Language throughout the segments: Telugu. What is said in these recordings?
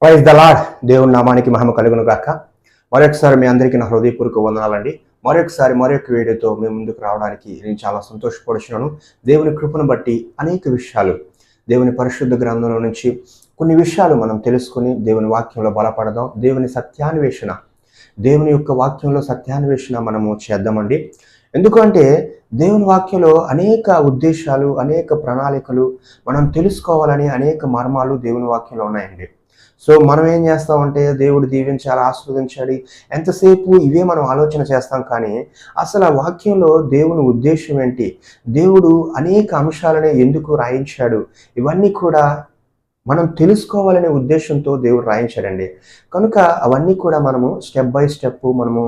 Praise the lord. దేవుని నామానికి మహిమ కలుగును గాక. మరొకసారి మీ అందరికీ నా హృదయపూర్వక వందనాలండి. మరొక వీడియోతో మీ ముందుకు రావడానికి నేను చాలా సంతోషపడుచున్నాను. దేవుని కృపను బట్టి అనేక విషయాలు దేవుని పరిశుద్ధ గ్రంథంలో నుంచి కొన్ని విషయాలు మనం తెలుసుకుని దేవుని వాక్యంలో బలపడదాం. దేవుని యొక్క వాక్యంలో సత్యాన్వేషణ మనము చేద్దామండి. ఎందుకంటే దేవుని వాక్యంలో అనేక ఉద్దేశాలు, అనేక ప్రణాళికలు మనం తెలుసుకోవాలని అనేక మర్మాలు దేవుని వాక్యంలో ఉన్నాయండి. సో మనం ఏం చేస్తామంటే దేవుడు దీవించాలి, ఆస్వాదించాలి, ఎంతసేపు ఇవే మనం ఆలోచన చేస్తాం. కానీ అసలు ఆ వాక్యంలో దేవుని ఉద్దేశం ఏంటి, దేవుడు అనేక అంశాలనే ఎందుకు రాయించాడు, ఇవన్నీ కూడా మనం తెలుసుకోవాలనే ఉద్దేశంతో దేవుడు రాయించాడండి. కనుక అవన్నీ కూడా మనము స్టెప్ బై స్టెప్ మనము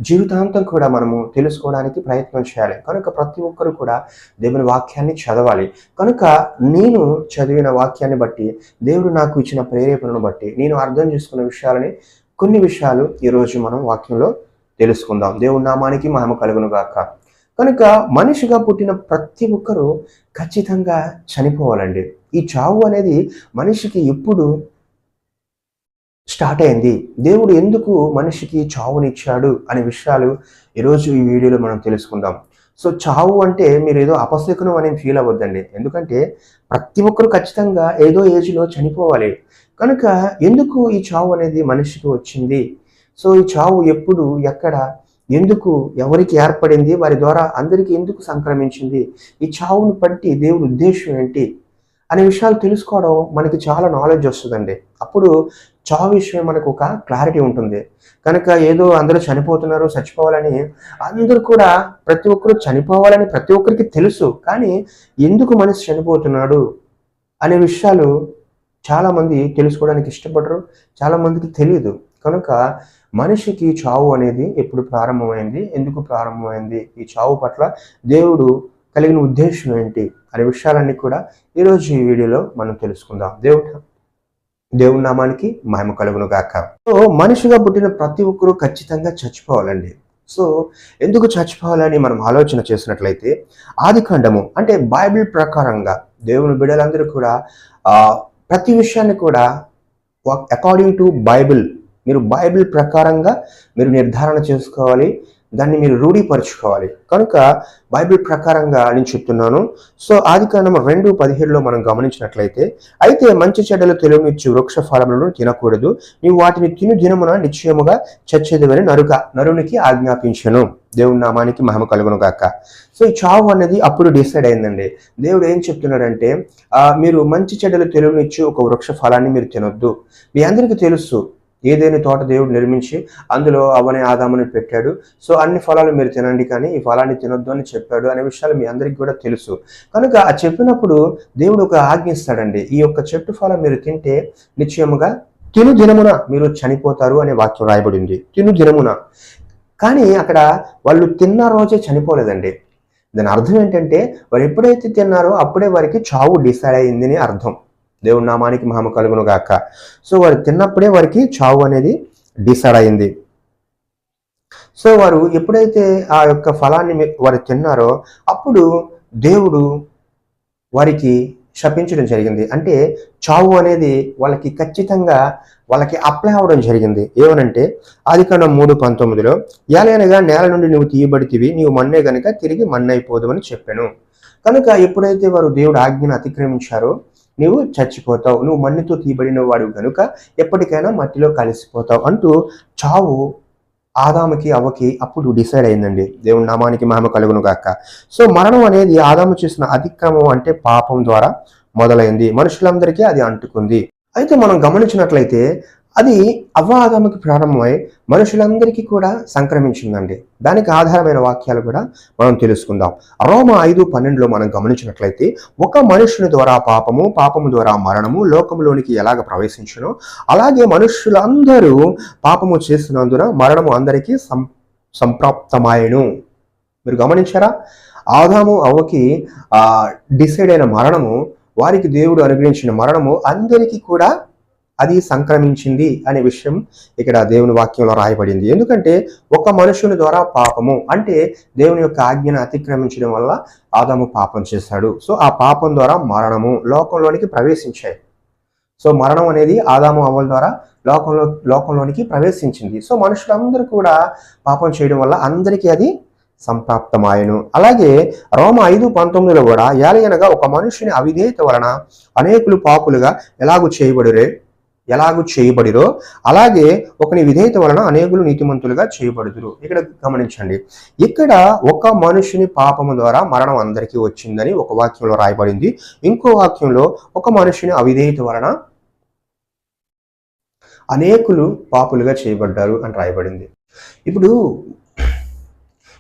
జీవితాంతం కూడా మనము తెలుసుకోవడానికి ప్రయత్నం చేయాలి. కనుక ప్రతి ఒక్కరు కూడా దేవుని వాక్యాన్ని చదవాలి. కనుక నేను చదివిన వాక్యాన్ని బట్టి, దేవుడు నాకు ఇచ్చిన ప్రేరేపణను బట్టి నేను అర్థం చేసుకున్న విషయాలని కొన్ని విషయాలు ఈరోజు మనం వాక్యంలో తెలుసుకుందాం. దేవుని నామానికి మహిమ కలుగును గాక. కనుక మనిషిగా పుట్టిన ప్రతి ఒక్కరూ ఖచ్చితంగా చనిపోవాలండి. ఈ చావు అనేది మనిషికి ఎప్పుడు స్టార్ట్ అయింది, దేవుడు ఎందుకు మనిషికి చావునిచ్చాడు అనే విషయాలు ఈరోజు ఈ వీడియోలో మనం తెలుసుకుందాం. సో చావు అంటే మీరు ఏదో అపశకునం అని ఫీల్ అవ్వద్దండి. ఎందుకంటే ప్రతి ఒక్కరు ఖచ్చితంగా ఏదో ఏజ్లో చనిపోవాలి. కనుక ఎందుకు ఈ చావు అనేది మనిషికి వచ్చింది, సో ఈ చావు ఎప్పుడు, ఎక్కడ, ఎందుకు, ఎవరికి ఏర్పడింది, వారి ద్వారా అందరికీ ఎందుకు సంక్రమించింది, ఈ చావుని బట్టి దేవుడి ఉద్దేశం ఏంటి అనే విషయాలు తెలుసుకోవడం మనకి చాలా నాలెడ్జ్ వస్తుందండి. అప్పుడు చావు విషయం మనకు ఒక క్లారిటీ ఉంటుంది. కనుక ఏదో అందరూ చనిపోతున్నారు, చచ్చిపోవాలని అందరూ కూడా ప్రతి ఒక్కరు చనిపోవాలని ప్రతి ఒక్కరికి తెలుసు. కానీ ఎందుకు మనిషి చనిపోతున్నాడు అనే విషయాలు చాలామంది తెలుసుకోవడానికి ఇష్టపడరు, చాలామందికి తెలియదు. కనుక మనిషికి చావు అనేది ఎప్పుడు ప్రారంభమైంది, ఎందుకు ప్రారంభమైంది, ఈ చావు పట్ల దేవుడు కలిగిన ఉద్దేశం ఏంటి అనే విషయాలన్నీ కూడా ఈరోజు ఈ వీడియోలో మనం తెలుసుకుందాం. దేవుని నామానికి మహిమ కలుగును గాక. సో మనిషిగా పుట్టిన ప్రతి ఒక్కరూ ఖచ్చితంగా చచ్చిపోవాలండి. సో ఎందుకు చచ్చిపోవాలని మనం ఆలోచన చేసినట్లయితే ఆదికాండము అంటే బైబిల్ ప్రకారంగా దేవుని బిడ్డలందరూ కూడా ప్రతి విషయాన్ని కూడా అకార్డింగ్ టు బైబిల్, మీరు బైబిల్ ప్రకారంగా మీరు నిర్ధారణ చేసుకోవాలి, దాన్ని మీరు రూఢీపరచుకోవాలి. కనుక బైబిల్ ప్రకారంగా నేను చెప్తున్నాను. సో ఆదికాండం 2:17 మనం గమనించినట్లయితే, అయితే మంచి చెడ్డలు తెలివినిచ్చు వృక్ష ఫలములను తినకూడదు, నీవు వాటిని తిను దినమున నిశ్చయముగా చచ్చేదవని నరునికి ఆజ్ఞాపించను. దేవుని నామానికి మహిమ కలుగును గాక. సో ఈ చావు అనేది అప్పుడు డిసైడ్ అయిందండి. దేవుడు ఏం చెప్తున్నాడంటే, మీరు మంచి చెడ్డలు తెలివినిచ్చు ఒక వృక్ష ఫలాన్ని మీరు తినొద్దు. మీ అందరికీ తెలుసు, ఏదైనా తోట దేవుడు నిర్మించి అందులో అవని ఆదాముని పెట్టాడు. సో అన్ని ఫలాలు మీరు తినండి, కానీ ఈ ఫలాన్ని తినొద్దు అని చెప్పాడు అనే విషయాలు మీ అందరికీ కూడా తెలుసు. కనుక ఆ చెప్పినప్పుడు దేవుడు ఒక ఆజ్ఞ ఇస్తాడండి, ఈ యొక్క చెట్టు ఫలం మీరు తింటే నిశ్చయముగా తిను దినమున మీరు చనిపోతారు అనే వాక్యం రాయబడింది. తిను దినమున. కానీ అక్కడ వాళ్ళు తిన్న రోజే చనిపోలేదండి. దాని అర్థం ఏంటంటే వారు ఎప్పుడైతే తిన్నారో అప్పుడే వారికి చావు డిసైడ్ అయిందని అర్థం. దేవుని నామానికి మహిమ కలుగును గాక. సో వారు తిన్నప్పుడే వారికి చావు అనేది డిసైడ్ అయింది. సో వారు ఎప్పుడైతే ఆ యొక్క ఫలాన్ని వారు తిన్నారో అప్పుడు దేవుడు వారికి శపించడం జరిగింది. అంటే చావు అనేది వాళ్ళకి ఖచ్చితంగా వాళ్ళకి అప్లై అవ్వడం జరిగింది. ఏమనంటే ఆదికాండం 3:19 ఏలైనగా నేల నుండి నువ్వు తీయబడితివి, నీవు మన్నే గనుక తిరిగి మన్నైపోదు అని చెప్పాను. కనుక ఎప్పుడైతే వారు దేవుడు ఆజ్ఞను అతిక్రమించారో నువ్వు చచ్చిపోతావు, నువ్వు మన్నితో తీయబడిన వాడు కనుక ఎప్పటికైనా మట్టిలో కలిసిపోతావు అంటూ చావు ఆదాముకి అవ్వకి అప్పుడు డిసైడ్ అయిందండి. దేవుని నామానికి మహిమ కలుగును గాక. సో మరణం అనేది ఆదాము చేసిన అతిక్రమం అంటే పాపం ద్వారా మొదలైంది, మనుషులందరికీ అది అంటుకుంది. అయితే మనం గమనించినట్లయితే అది అవ్వ ఆదాముకి ప్రారంభమై మనుషులందరికీ కూడా సంక్రమించిందండి. దానికి ఆధారమైన వాక్యాలు కూడా మనం తెలుసుకుందాం. రోమా 5:12 మనం గమనించినట్లయితే, ఒక మనుషుని ద్వారా పాపము ద్వారా మరణము లోకంలోనికి ఎలాగ ప్రవేశించునో అలాగే మనుషులందరూ పాపము చేసినందున మరణము అందరికీ సంప్రాప్తమాయను. మీరు గమనించారా? ఆదాము అవ్వకి డిసైడ్ అయిన మరణము, వారికి దేవుడు అనుగ్రహించిన మరణము అందరికీ కూడా అది సంక్రమించింది అనే విషయం ఇక్కడ దేవుని వాక్యంలో రాయబడింది. ఎందుకంటే ఒక మనుషుని ద్వారా పాపము అంటే దేవుని యొక్క ఆజ్ఞను అతిక్రమించడం వల్ల ఆదాము పాపం చేశాడు. సో ఆ పాపం ద్వారా మరణము లోకంలోనికి ప్రవేశించాయి. సో మరణం అనేది ఆదాము అవ్వల ద్వారా లోకంలోనికి ప్రవేశించింది. సో మనుషులందరూ కూడా పాపం చేయడం వల్ల అందరికీ అది సంప్రాప్తమాయను. అలాగే రోమ 5:19 కూడా ఏలయనగా ఒక మనుషుని అవిధేయత వలన అనేకులు పాపులుగా ఎలాగు చేయబడిరో అలాగే ఒకని విధేయత వలన అనేకులు నీతిమంతులుగా చేయబడుదురు. ఇక్కడ గమనించండి, ఇక్కడ ఒక మనుషుని పాపము ద్వారా మరణం అందరికీ వచ్చిందని ఒక వాక్యంలో రాయబడింది. ఇంకో వాక్యంలో ఒక మనుషుని అవిధేయత వలన అనేకులు పాపులుగా చేయబడ్డారు అని రాయబడింది.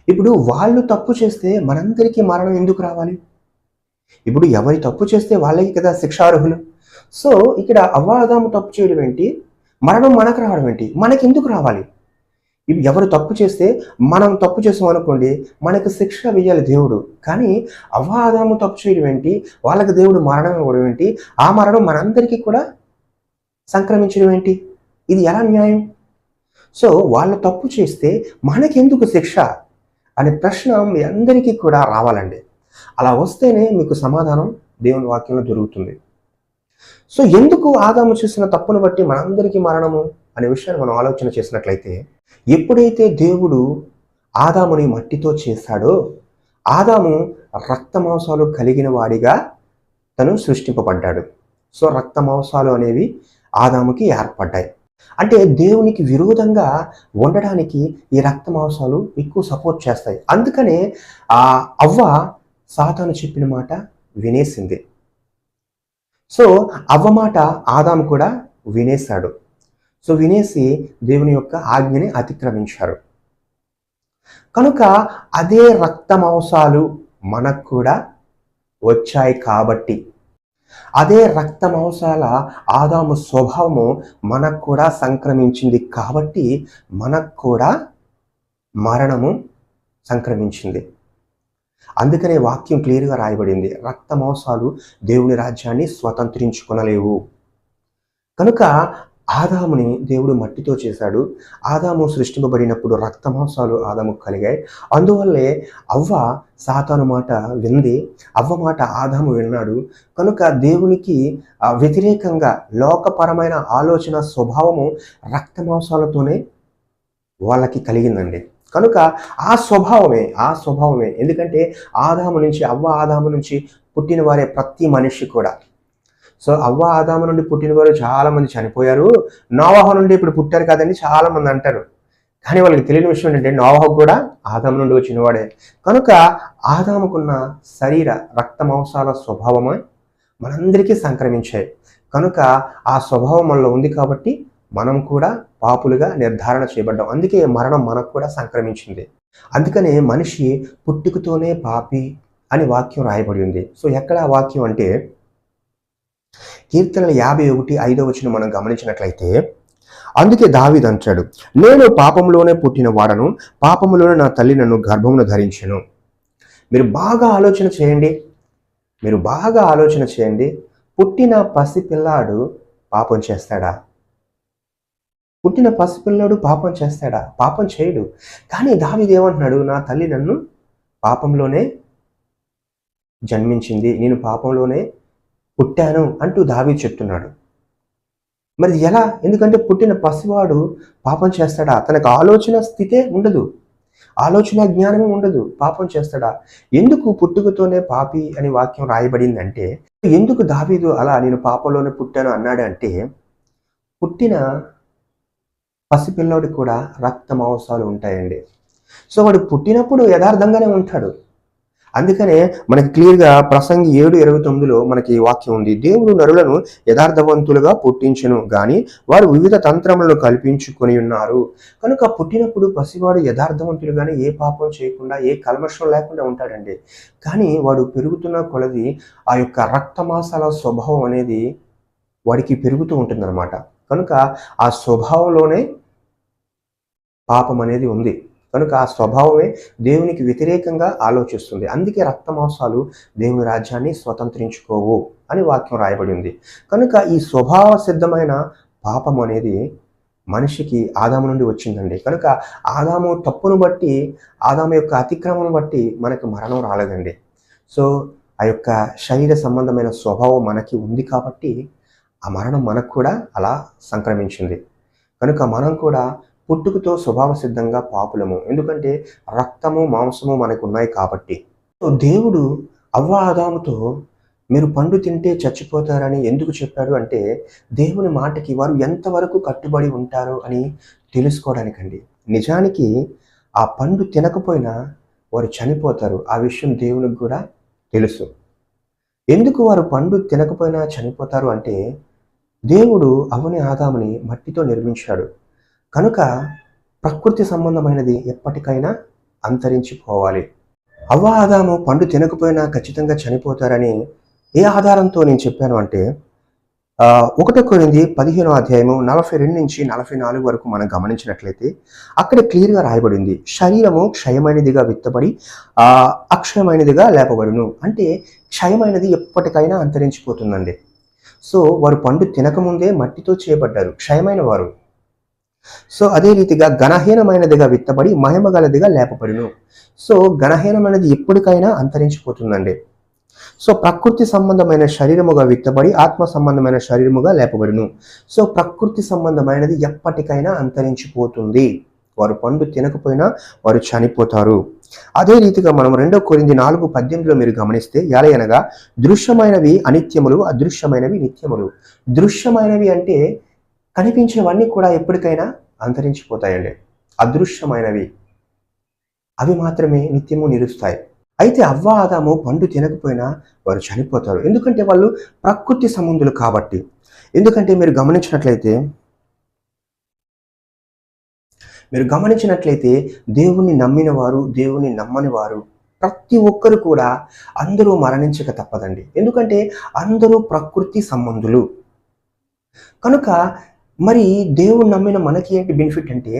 ఇప్పుడు వాళ్ళు తప్పు చేస్తే మనందరికీ మరణం ఎందుకు రావాలి? ఇప్పుడు ఎవరి తప్పు చేస్తే వాళ్ళకి కదా శిక్షార్హులు. సో ఇక్కడ అవ్వాదాము తప్పు చేయడం ఏంటి, మరణం మనకు రావడం ఏంటి, మనకి ఎందుకు రావాలి? ఇప్పుడు ఎవరు తప్పు చేస్తే మనం తప్పు చేసాం అనుకోండి, మనకు శిక్ష వేయాలి దేవుడు. కానీ అవ్వాదాము తప్పు చేయడం ఏంటి, వాళ్ళకి దేవుడు మరణం ఇవ్వడం ఏంటి, ఆ మరణం మనందరికీ కూడా సంక్రమించడం ఏంటి? ఇది ఎలా న్యాయం? సో వాళ్ళు తప్పు చేస్తే మనకెందుకు శిక్ష అనే ప్రశ్న మీ అందరికీ కూడా రావాలండి. అలా వస్తేనే మీకు సమాధానం దేవుని వాక్యంలో దొరుకుతుంది. సో ఎందుకు ఆదాము చేసిన తప్పును బట్టి మనందరికీ మరణము అనే విషయాన్ని మనం ఆలోచన చేసినట్లయితే, ఎప్పుడైతే దేవుడు ఆదాముని మట్టితో చేశాడో, ఆదాము రక్త మాంసాలు కలిగిన వాడిగా తను సృష్టింపబడ్డాడు. సో రక్త మాంసాలు అనేవి ఆదాముకి ఏర్పడ్డాయి. అంటే దేవునికి విరోధంగా ఉండడానికి ఈ రక్త మాంసాలు ఎక్కువ సపోర్ట్ చేస్తాయి. అందుకనే అవ్వ సాతాను చెప్పిన మాట వినేసింది. సో అవ్వ మాట ఆదాము కూడా వినేశాడు. సో వినేసి దేవుని యొక్క ఆజ్ఞని అతిక్రమించారు. కనుక అదే రక్త మాంసాలు మనకు కూడా వచ్చాయి కాబట్టి, అదే రక్త మాంసాల ఆదాము స్వభావము మనకు కూడా సంక్రమించింది కాబట్టి మనకు కూడా మరణము సంక్రమించింది. అందుకనే వాక్యం క్లియర్గా రాయబడింది, రక్త మాంసాలు దేవుని రాజ్యాన్ని స్వతంత్రించుకొనలేవు. కనుక ఆదాముని దేవుడు మట్టితో చేశాడు. ఆదాము సృష్టింపబడినప్పుడు రక్త మాంసాలు ఆదాముకు కలిగాయి. అందువల్లే అవ్వ సాతాను మాట వింది, అవ్వ మాట ఆదాము విన్నాడు. కనుక దేవునికి వ్యతిరేకంగా లోకపరమైన ఆలోచన స్వభావము రక్త మాంసాలతోనే వాళ్ళకి కలిగిందండి. కనుక ఆ స్వభావమే ఎందుకంటే ఆదాము నుంచి పుట్టిన వారే ప్రతి మనిషి కూడా. సో అవ్వ ఆదాము నుండి పుట్టిన వారు చాలా మంది చనిపోయారు, నోవహు నుండి ఇప్పుడు పుట్టారు కదండి చాలా మంది అంటారు. కానీ వాళ్ళకి తెలియని విషయం ఏంటంటే నోవహు కూడా ఆదాము నుండి వచ్చినవాడే. కనుక ఆదాముకున్న శరీర రక్త మాంసాల స్వభావమే మనందరికీ సంక్రమించాయి. కనుక ఆ స్వభావం మనలో ఉంది కాబట్టి మనం కూడా పాపులుగా నిర్ధారణ చేయబడ్డాం. అందుకే మరణం మనకు కూడా సంక్రమించింది. అందుకనే మనిషి పుట్టుకతోనే పాపి అని వాక్యం రాయబడి ఉంది. సో ఎక్కడ ఆ వాక్యం అంటే కీర్తనలు 51:5 మనం గమనించినట్లయితే, అందుకే దావీదు అంటాడు, నేను పాపంలోనే పుట్టిన వాడను, పాపంలోనే నా తల్లి నన్ను గర్భమును ధరించెను. మీరు బాగా ఆలోచన చేయండి. పుట్టిన పసిపిల్లాడు పాపం చేస్తాడా? పుట్టిన పసిపిల్లాడు పాపం చేస్తాడా? పాపం చేయడు. కానీ దావీదు ఏమంటున్నాడు, నా తల్లి నన్ను పాపంలోనే జన్మించింది, నేను పాపంలోనే పుట్టాను అంటూ దావీదు చెప్తున్నాడు. మరి ఎలా? ఎందుకంటే పుట్టిన పసివాడు పాపం చేస్తాడా? తనకు ఆలోచన స్థితే ఉండదు, ఆలోచన జ్ఞానమే ఉండదు, పాపం చేస్తాడా? ఎందుకు పుట్టుకతోనే పాపి అని వాక్యం రాయబడిందంటే, ఎందుకు దావీదు అలా నేను పాపంలోనే పుట్టాను అన్నాడు అంటే, పుట్టిన పసిపిల్లోడికి కూడా రక్త మాంసాలు ఉంటాయండి. సో వాడు పుట్టినప్పుడు యథార్థంగానే ఉంటాడు. అందుకనే మనకి క్లియర్గా ప్రసంగి 7:29 మనకి ఈ వాక్యం ఉంది, దేవుడు నరులను యథార్థవంతులుగా పుట్టించును గాని వారు వివిధ తంత్రములను కల్పించుకొని ఉన్నారు. కనుక పుట్టినప్పుడు పసివాడు యథార్థవంతులుగానే ఏ పాపం చేయకుండా ఏ కల్మషం లేకుండా ఉంటాడండి. కానీ వాడు పెరుగుతున్న కొలది ఆ యొక్క రక్తమాసాల స్వభావం అనేది వాడికి పెరుగుతూ ఉంటుందన్నమాట. కనుక ఆ స్వభావంలోనే పాపం అనేది ఉంది. కనుక ఆ స్వభావమే దేవునికి వ్యతిరేకంగా ఆలోచిస్తుంది. అందుకే రక్త మాంసాలు దేవుని రాజ్యాన్ని స్వతంత్రించుకోవు అని వాక్యం రాయబడి ఉంది. కనుక ఈ స్వభావ సిద్ధమైన పాపం అనేది మనిషికి ఆదాము నుండి వచ్చిందండి. కనుక ఆదాము తప్పును బట్టి, ఆదాము యొక్క అతిక్రమను బట్టి మనకు మరణం రాలేదండి. సో ఆ యొక్క శరీర సంబంధమైన స్వభావం మనకి ఉంది కాబట్టి ఆ మరణం మనకు కూడా అలా సంక్రమించింది. కనుక మనం కూడా పుట్టుకతో స్వభావ సిద్ధంగా పాపులము. ఎందుకంటే రక్తము, మాంసము మనకున్నాయి కాబట్టి. సో దేవుడు అవ్వ, ఆదాముతో మీరు పండు తింటే చచ్చిపోతారని ఎందుకు చెప్పాడు అంటే, దేవుని మాటకి వారు ఎంతవరకు కట్టుబడి ఉంటారు అని తెలుసుకోవడానికండి. నిజానికి ఆ పండు తినకపోయినా వారు చనిపోతారు. ఆ విషయం దేవునికి కూడా తెలుసు. ఎందుకు వారు పండు తినకపోయినా చనిపోతారు అంటే, దేవుడు అవ్వని, ఆదాముని మట్టితో నిర్మించాడు. కనుక ప్రకృతి సంబంధమైనది ఎప్పటికైనా అంతరించిపోవాలి. అవ్వ, ఆదాము పండు తినకపోయినా ఖచ్చితంగా చనిపోతారని ఏ ఆధారంతో నేను చెప్పాను అంటే, 1 కొరింథీ 15వ అధ్యాయము 42-44 వరకు మనం గమనించినట్లయితే అక్కడ క్లియర్‌గా రాయబడింది. శరీరము క్షయమైనదిగా విత్తబడి అక్షయమైనదిగా లేపబడును. అంటే క్షయమైనది ఎప్పటికైనా అంతరించిపోతుందండి. సో వారు పండు తినకముందే మట్టితో చేయబడ్డారు, క్షయమైన వారు. సో అదే రీతిగా ఘనహీనమైనదిగా విత్తబడి మహిమగలదిగా లేపబడును. సో ఘనహీనమైనది ఎప్పటికైనా అంతరించిపోతుందండి. సో ప్రకృతి సంబంధమైన శరీరముగా విత్తబడి ఆత్మ సంబంధమైన శరీరముగా లేపబడును. సో ప్రకృతి సంబంధమైనది ఎప్పటికైనా అంతరించిపోతుంది. వారు పండు తినకపోయినా వారు చనిపోతారు. అదే రీతిగా మనం 2 కొరింథీ 4:18లో మీరు గమనిస్తే, ఎలయనగా దృశ్యమైనవి అనిత్యములు, అదృశ్యమైనవి నిత్యములు. దృశ్యమైనవి అంటే కనిపించేవన్నీ కూడా ఎప్పటికైనా అంతరించిపోతాయండి. అదృశ్యమైనవి అవి మాత్రమే నిత్యము నిలుస్తాయి. అయితే అవ్వ, ఆదాము పండు తినకపోయినా వారు చనిపోతారు. ఎందుకంటే వాళ్ళు ప్రకృతి సంబంధులు కాబట్టి. ఎందుకంటే మీరు గమనించినట్లయితే దేవుణ్ణి నమ్మిన వారు, దేవుణ్ణి నమ్మని వారు ప్రతి ఒక్కరు కూడా అందరూ మరణించక తప్పదండి. ఎందుకంటే అందరూ ప్రకృతి సంబంధులు. కనుక మరి దేవుణ్ణి నమ్మిన మనకి ఏంటి బెనిఫిట్ అంటే,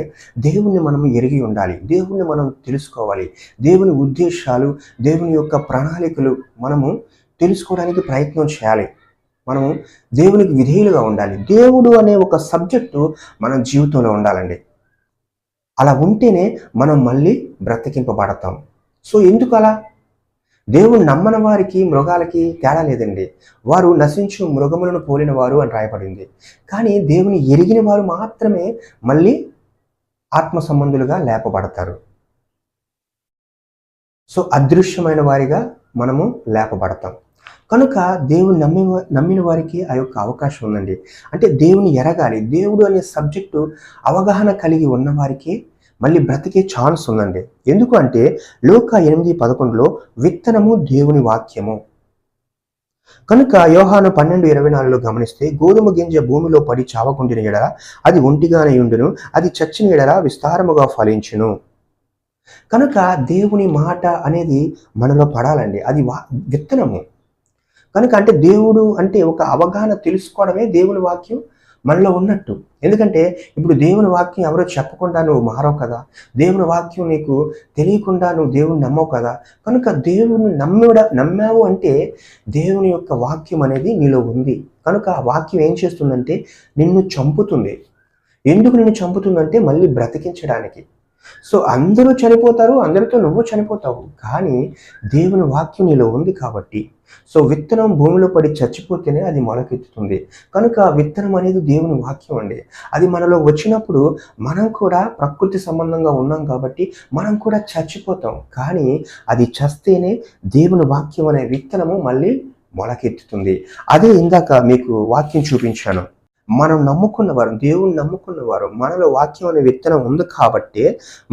దేవుణ్ణి మనం ఎరిగి ఉండాలి, దేవుణ్ణి మనం తెలుసుకోవాలి, దేవుని ఉద్దేశాలు, దేవుని యొక్క ప్రణాళికలు మనము తెలుసుకోవడానికి ప్రయత్నం చేయాలి. మనము దేవునికి విధేయులుగా ఉండాలి. దేవుడు అనే ఒక సబ్జెక్టు మన జీవితంలో ఉండాలండి. అలా ఉంటేనే మనం మళ్ళీ బ్రతికింపబడతాం. సో ఎందుకు అలా? దేవుడు నమ్మని వారికి, మృగాలకి తేడా లేదండి. వారు నశించు మృగములను పోలిన వారు అని రాయబడింది. కానీ దేవుని ఎరిగిన వారు మాత్రమే మళ్ళీ ఆత్మ సంబంధులుగా లేపబడతారు. సో అదృశ్యమైన వారిగా మనము లేపబడతాం. కనుక దేవుని నమ్మిన వారికి ఆ యొక్క అవకాశం ఉందండి. అంటే దేవుని ఎరగాలి. దేవుడు అనే సబ్జెక్టు అవగాహన కలిగి ఉన్న వారికి మళ్ళీ బ్రతికే ఛాన్స్ ఉందండి. ఎందుకు అంటే లూకా 8:11లో విత్తనము దేవుని వాక్యము. కనుక యోహాను 12:24లో గమనిస్తే, గోధుమ గింజ భూమిలో పడి చావకుండిన ఎడల అది ఒంటిగానే ఉండును, అది చచ్చిన ఎడల విస్తారముగా ఫలించును. కనుక దేవుని మాట అనేది మనలో పడాలండి. అది విత్తనము. కనుక అంటే దేవుడు అంటే ఒక అవగాహన తెలుసుకోవడమే దేవుని వాక్యం మనలో ఉన్నట్టు. ఎందుకంటే ఇప్పుడు దేవుని వాక్యం ఎవరో చెప్పకుండా నువ్వు మారవు కదా, దేవుని వాక్యం నీకు తెలియకుండా నువ్వు దేవుని నమ్మవు కదా. కనుక దేవుని నమ్మావు అంటే దేవుని యొక్క వాక్యం అనేది నీలో ఉంది. కనుక ఆ వాక్యం ఏం చేస్తుందంటే నిన్ను చంపుతుంది. ఎందుకు నిన్ను చంపుతుందంటే మళ్ళీ బ్రతికించడానికి. సో అందరూ చనిపోతారు, అందరితో నువ్వు చనిపోతావు, కానీ దేవుని వాక్యం నీలో ఉంది కాబట్టి. సో విత్తనం భూమిలో పడి చచ్చిపోతేనే అది మొలకెత్తుతుంది. కనుక విత్తనం అనేది దేవుని వాక్యం అండి. అది మనలో వచ్చినప్పుడు మనం కూడా ప్రకృతి సంబంధంగా ఉన్నాం కాబట్టి మనం కూడా చచ్చిపోతాం. కానీ అది చస్తేనే దేవుని వాక్యం అనే విత్తనము మళ్ళీ మొలకెత్తుతుంది. అదే ఇందాక మీకు వాక్యం చూపించాను. మనం నమ్ముకున్నవారు, దేవుని నమ్ముకున్నవారు, మనలో వాక్యం అనే విత్తనం ఉంది కాబట్టి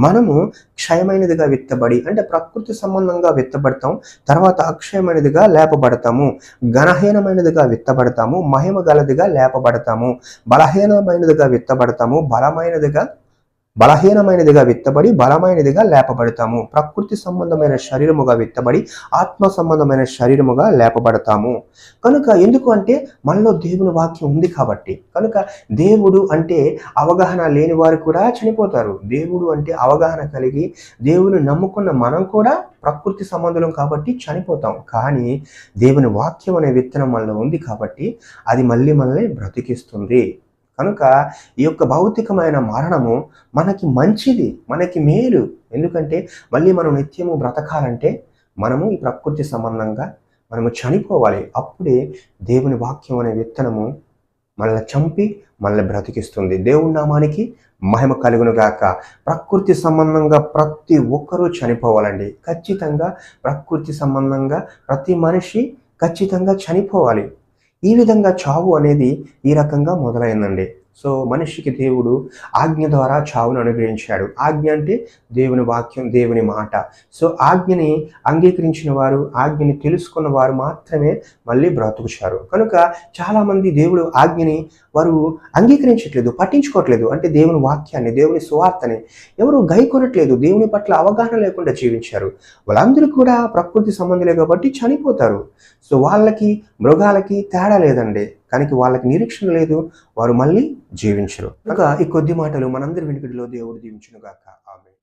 మనము క్షయమైనదిగా విత్తబడి, అంటే ప్రకృతి సంబంధంగా విత్తబడతాం, తర్వాత అక్షయమైనదిగా లేపబడతాము, ఘనహీనమైనదిగా విత్తబడతాము, మహిమ గలదిగా లేపబడతాము, బలహీనమైనదిగా విత్తబడతాము, బలహీనమైనదిగా విత్తబడి బలమైనదిగా లేపబడతాము, ప్రకృతి సంబంధమైన శరీరముగా విత్తబడి ఆత్మ సంబంధమైన శరీరముగా లేపబడతాము. కనుక ఎందుకు అంటే మనలో దేవుని వాక్యం ఉంది కాబట్టి. కనుక దేవుడు అంటే అవగాహన లేని వారు కూడా చనిపోతారు. దేవుడు అంటే అవగాహన కలిగి దేవుని నమ్ముకున్న మనం కూడా ప్రకృతి సంబంధులం కాబట్టి చనిపోతాం. కానీ దేవుని వాక్యం అనే విత్తనం మనలో ఉంది కాబట్టి అది మళ్ళీ మనల్ని బ్రతికిస్తుంది. కనుక ఈ యొక్క భౌతికమైన మరణము మనకి మంచిది, మనకి మేలు. ఎందుకంటే మళ్ళీ మనం నిత్యము బ్రతకాలంటే మనము ఈ ప్రకృతి సంబంధంగా మనము చనిపోవాలి. అప్పుడే దేవుని వాక్యం అనే విత్తనము మనల్ని చంపి మనల్ని బ్రతికిస్తుంది. దేవుని నామానికి మహిమ కలుగును గాక. ప్రకృతి సంబంధంగా ప్రతి ఒక్కరూ చనిపోవాలండి. ఖచ్చితంగా ప్రకృతి సంబంధంగా ప్రతి మనిషి ఖచ్చితంగా చనిపోవాలి. ఈ విధంగా చావు అనేది ఈ రకంగా మొదలైందండి. సో మనిషికి దేవుడు ఆజ్ఞ ద్వారా చావును అనుగ్రహించాడు. ఆజ్ఞ అంటే దేవుని వాక్యం, దేవుని మాట. సో ఆజ్ఞని అంగీకరించిన వారు, ఆజ్ఞని తెలుసుకున్న వారు మాత్రమే మళ్ళీ బ్రతుకుచారు. కనుక చాలామంది దేవుడు ఆజ్ఞని వారు అంగీకరించట్లేదు, పట్టించుకోవట్లేదు. అంటే దేవుని వాక్యాన్ని, దేవుని సువార్తని ఎవరు గైకొనట్లేదు. దేవుని పట్ల అవగాహన లేకుండా జీవించారు. వాళ్ళందరూ కూడా ప్రకృతి సంబంధులే కాబట్టి చనిపోతారు. సో వాళ్ళకి మృగాలకి తేడా లేదండి. కానీ వాళ్ళకి నిరీక్షణ లేదు, వారు మళ్ళీ జీవించరు. కనుక ఈ కొద్ది మాటలు మనందరి వినికిడిలో దేవుడు దీవించును గాక. ఆమేన్.